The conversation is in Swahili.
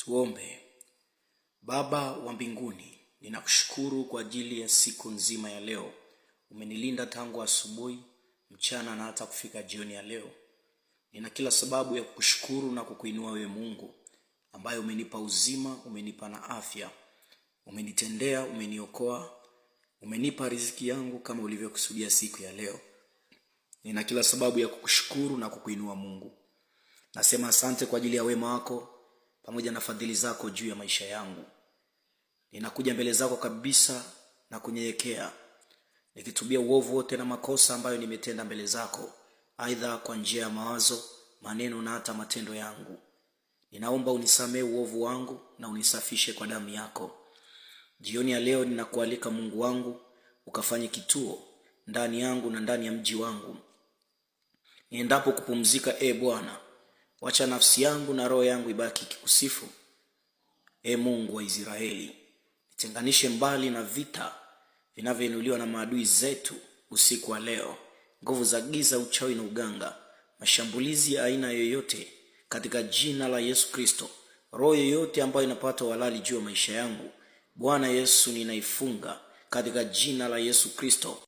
Tuombe. Baba wa mbinguni, ninakushukuru kwa ajili ya siku nzima ya leo. Umenilinda tangu asubuhi, mchana na hata kufika jioni ya leo. Nina kila sababu ya kukushukuru na kukuinua wewe Mungu, ambaye umenipa uzima, umenipa na afya. Umenitendea, umeniokoa, umenipa riziki yangu kama ulivyokusudia siku ya leo. Nina kila sababu ya kukushukuru na kukuinua Mungu. Nasema asante kwa ajili ya wema wako pamoja na fadhili zako juu ya maisha yangu. Ninakuja mbele zako kabisa na kunyenyekea, nikitubia uovu wote na makosa ambayo nimetenda mbele zako, aidha kwa njia ya mawazo, maneno na hata matendo yangu. Ninaomba unisamehe uovu wangu na unisafishe kwa damu yako. Jioni ya leo ninakualika Mungu wangu, ukafanye kituo ndani yangu na ndani ya mji wangu. Niendapo kupumzika, Bwana, wacha nafsi yangu na roho yangu ibaki kikusifu. Mungu wa Israeli, nitenganishe mbali na vita vinavyoinuliwa na maadui zetu usiku wa leo, nguvu za giza, uchawi na uganga, mashambulizi ya aina yoyote, katika jina la Yesu Kristo. Roho yoyote ambayo inapata walali juu ya maisha yangu, Bwana Yesu, ninaifunga katika jina la Yesu Kristo.